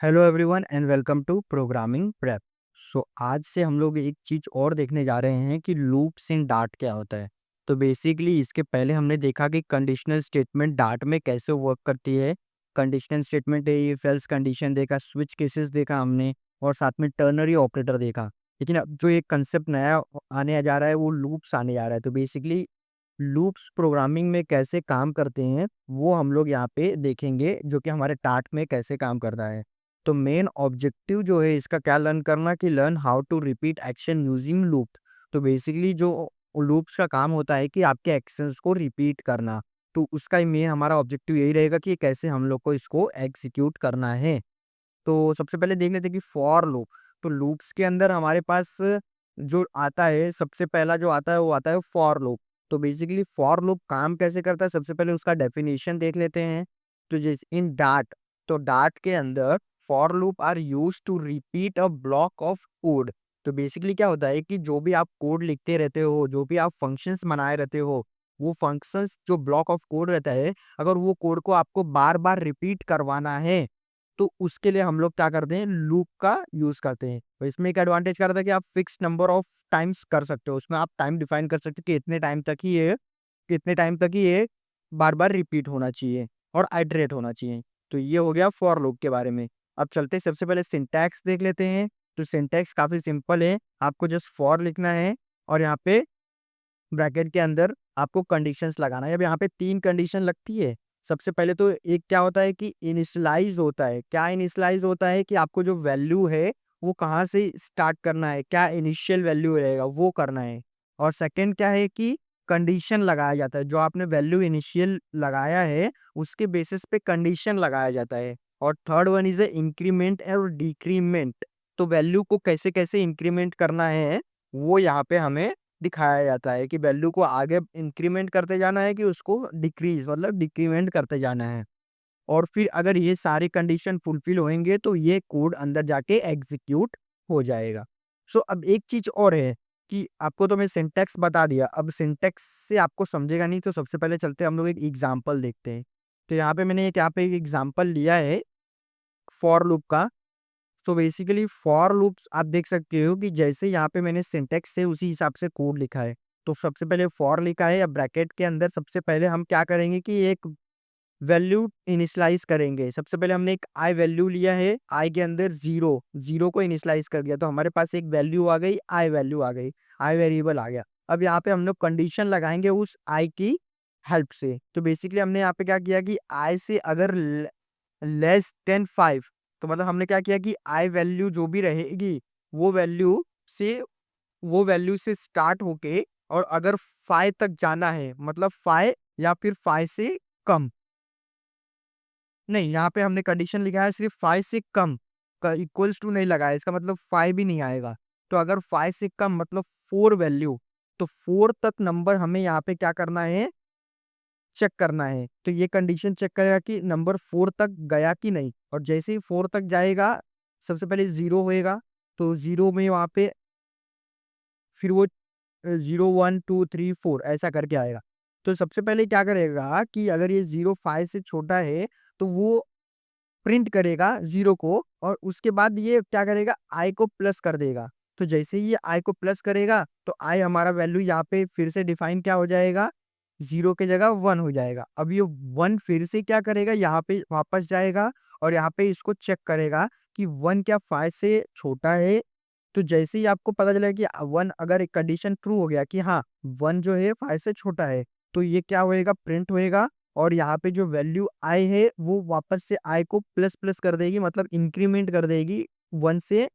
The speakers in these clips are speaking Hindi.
Hello everyone and welcome to programming prep. आज से हम लोग एक चीज़ और देखने जा रहे हैं कि लूप्स इन डार्ट क्या होता है। तो बेसिकली इसके पहले हमने देखा कि कंडीशनल स्टेटमेंट डार्ट में कैसे वर्क करती है। कंडीशनल स्टेटमेंट है, ये फेल्स कंडीशन देखा, स्विच केसेस देखा हमने, और साथ में टर्नरी ऑपरेटर देखा। लेकिन अब जो एक कंसेप्ट नया आने जा रहा है वो लूप्स आने जा रहा है। तो बेसिकली लूप्स प्रोग्रामिंग में कैसे काम करते हैं वो हम लोग यहाँ पे देखेंगे, जो कि हमारे टार्ट में कैसे काम करता है। तो मेन ऑब्जेक्टिव जो है इसका क्या लर्न करना कि learn how to repeat action using loop. तो बेसिकली जो लूप्स का काम होता है कि आपके एक्शंस को रिपीट करना। तो उसका मेन हमारा ऑब्जेक्टिव यही रहेगा कि कैसे हम लोग को इसको एग्जीक्यूट करना है। तो सबसे पहले देख लेते हैं कि फॉर लूप। तो लूप्स के अंदर हमारे पास जो आता है, सबसे पहला जो आता है वो आता है फॉर लूप। तो बेसिकली फॉर लूप काम कैसे करता है, सबसे पहले उसका डेफिनेशन देख लेते हैं। तो जैसे इन डार्ट, तो डार्ट के अंदर for loop are used to repeat a block of code. तो बेसिकली क्या होता है कि जो भी आप कोड लिखते रहते हो, जो भी आप फंक्शंस बनाए रहते हो, वो फंक्शंस जो ब्लॉक ऑफ कोड रहता है, अगर वो कोड को आपको बार बार रिपीट करवाना है तो उसके लिए हम लोग क्या करते हैं, लूप का यूज करते हैं। तो इसमें एक एडवांटेज क्या रहता है कि आप फिक्स नंबर ऑफ टाइम्स कर सकते हो। उसमें आप टाइम डिफाइन कर सकते हो कि इतने टाइम तक ही ये बार बार रिपीट होना चाहिए और आइटरेट होना चाहिए। तो ये हो गया फॉर लूप के बारे में। अब चलते हैं, सबसे पहले सिंटैक्स देख लेते हैं। तो सिंटैक्स काफी सिंपल है, आपको जस्ट फॉर लिखना है और यहाँ पे ब्रैकेट के अंदर आपको कंडीशंस लगाना है। अब यहाँ पे 3 कंडीशन लगती है। सबसे पहले तो एक क्या होता है कि इनिशियलाइज़ होता है। क्या इनिशियलाइज़ होता है कि आपको जो वैल्यू है, वो कहाँ से स्टार्ट करना है, क्या इनिशियल वैल्यू रहेगा वो करना है। और सेकंड क्या है कि कंडीशन लगाया जाता है। जो आपने वैल्यू इनिशियल लगाया है, उसके बेसिस पे कंडीशन लगाया जाता है। और third one is a increment और डिक्रीमेंट। तो वैल्यू को कैसे-कैसे इंक्रीमेंट करना है, वो यहाँ पे हमें दिखाया जाता है कि वैल्यू को आगे इंक्रीमेंट करते जाना है कि उसको डिक्रीज मतलब डिक्रीमेंट करते जाना है। और फिर अगर ये सारी कंडीशन फुलफिल होंगे तो ये कोड अंदर जाके एग्जीक्यूट हो जाएगा। अब एक चीज और है कि आपको तो मैं सिंटैक्स बता दिया, अब सिंटैक्स से आपको समझेगा नहीं, तो सबसे पहले चलते हैं हम लोग एक एग्जांपल देखते हैं। तो यहाँ पे मैंने यहाँ पे एक एग्जांपल लिया है फॉर लूप का। तो बेसिकली फॉर लूप्स आप देख सकते हो कि जैसे यहाँ पे मैंने सिंटैक्स से उसी हिसाब से कोड लिखा है। तो सबसे पहले फॉर लिखा है, अब ब्रैकेट के अंदर सबसे पहले हम क्या करेंगे कि एक वैल्यू इनिशियलाइज करेंगे। सबसे पहले हमने एक आई वैल्यू लिया है, आई के अंदर जीरो जीरो को इनिशियलाइज कर दिया, तो हमारे पास एक वैल्यू आ गई, आई वैल्यू आ गई, आई वेरिएबल आ गया। अब यहाँ पे हम लोग कंडीशन लगाएंगे उस आई की हेल्प से। तो बेसिकली हमने यहाँ पे क्या किया कि आई से अगर लेस देन 5, तो मतलब हमने क्या किया कि आई वैल्यू जो भी रहेगी वो वैल्यू से वो वैल्यू से स्टार्ट होके, और अगर 5 तक जाना है मतलब 5 या फिर 5 से कम, नहीं यहाँ पे हमने कंडीशन लिखा है सिर्फ 5 से कम का इक्वल्स टू नहीं लगाया, इसका मतलब 5 भी नहीं आएगा। तो अगर 5 से कम मतलब 4 वैल्यू, तो 4 तक नंबर हमें यहाँ पे क्या करना है, चेक करना है। तो ये कंडीशन चेक करेगा कि नंबर 4 तक गया कि नहीं, और जैसे ही 4 तक जाएगा सबसे पहले 0 होएगा। तो 0 में वहाँ पे फिर वो 0 1 2 3 4 ऐसा करके आएगा। तो सबसे पहले क्या करेगा कि अगर ये 0 5 से छोटा है तो वो प्रिंट करेगा 0 को, और उसके बाद ये क्या करेगा, आई को प्लस कर देगा। तो जैसे ही ये आई को प्लस करेगा तो आई हमारा वैल्यू यहाँ पे फिर से डिफाइन क्या हो जाएगा, 0 की जगह 1 हो जाएगा। अब ये 1 फिर से क्या करेगा, यहाँ पे वापस जाएगा और यहाँ पे इसको चेक करेगा कि 1 क्या 5 से छोटा है। तो जैसे ही आपको पता चला कि 1 अगर एक कंडीशन ट्रू हो गया कि हाँ 1 जो है 5 से छोटा है, तो ये क्या होएगा, प्रिंट होएगा। और यहाँ पे जो वैल्यू आई है वो वापस से आई को प्लस प्लस कर देगी, मतलब इंक्रीमेंट कर देगी 1 से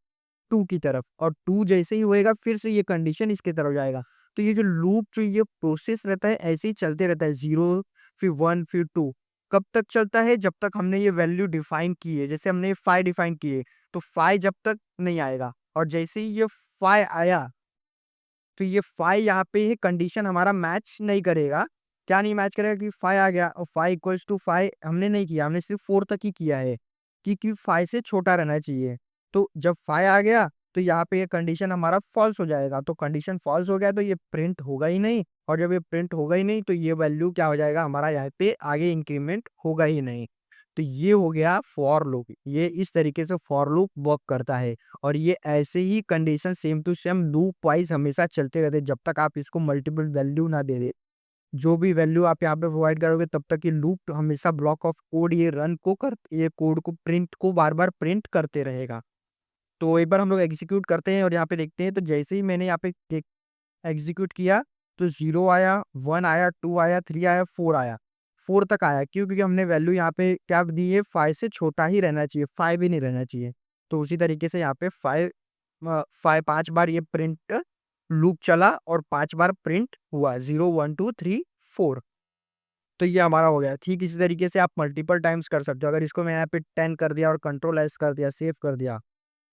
2 की तरफ, और 2 जैसे ही होएगा फिर से ये कंडीशन इसके तरफ जाएगा। तो ये जो लूप, जो ये प्रोसेस रहता है ऐसे ही चलते रहता है, 0 फिर 1 फिर 2। कब तक चलता है, जब तक हमने ये वैल्यू डिफाइन की है। जैसे हमने 5 डिफाइन किए, तो 5 जब तक नहीं आएगा, और जैसे ही ये 5 आया तो ये 5 यहाँ पे ये कंडीशन हमारा मैच नहीं करेगा। क्या नहीं मैच करेगा कि 5 आ गया और 5 इक्वल्स टू 5 हमने नहीं किया, हमने सिर्फ 4 तक ही किया है कि 5 से छोटा रहना चाहिए। तो जब 5 आ गया तो यहाँ पे ये कंडीशन हमारा फॉल्स हो जाएगा। तो कंडीशन फॉल्स हो गया तो ये प्रिंट होगा ही नहीं, और जब ये प्रिंट होगा ही नहीं तो ये वैल्यू क्या हो जाएगा, हमारा यहाँ पे आगे इंक्रीमेंट होगा ही नहीं। तो ये हो गया फॉर लूप। ये इस तरीके से फॉर लूप वर्क करता है और ये ऐसे ही condition same to same loop wise हमेशा चलते रहते हैं जब तक आप इसको मल्टीपल वैल्यू ना दे दे। जो भी वैल्यू आप यहाँ पे प्रोवाइड करोगे तब तक ये लूप हमेशा ब्लॉक ऑफ कोड ये रन को कर ये कोड को प्रिंट को बार-बार प्रिंट करते रहेगा। तो एक बार हम लोग एग्जीक्यूट करते हैं और यहाँ पे देखते हैं तो जैसे ही मैंने यहाँ पे एग्जीक्यूट किया तो 0 आया, 1 आया, 2 आया, 3 आया, 4 आया। 4 तक आया क्यों? क्योंकि हमने वैल्यू यहाँ पे क्या दी है 5 से छोटा ही रहना चाहिए, 5 ही नहीं रहना चाहिए। तो उसी तरीके से यहाँ पे 5 बार ये प्रिंट लूप चला और 5 बार प्रिंट हुआ 0, 1, 2, 3, 4। तो ये हमारा हो गया। ठीक इसी तरीके से आप मल्टीपल टाइम्स कर सकते हो। अगर इसको मैं यहाँ पे 10 कर दिया और कंट्रोल एस कर दिया, सेव कर दिया,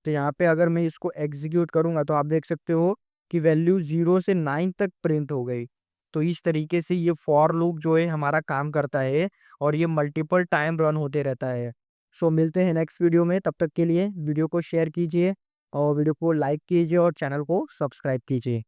तो यहाँ पे अगर मैं इसको एग्जीक्यूट करूँगा तो आप देख सकते हो कि वैल्यू 0 से 9 तक प्रिंट हो गई। तो इस तरीके से ये फॉर लूप जो है हमारा काम करता है और ये मल्टीपल टाइम रन होते रहता है। सो मिलते हैं नेक्स्ट वीडियो में, तब तक के लिए वीडियो को शेयर कीजिए और वीडियो को लाइक कीजिए और चैनल को सब्सक्राइब कीजिए।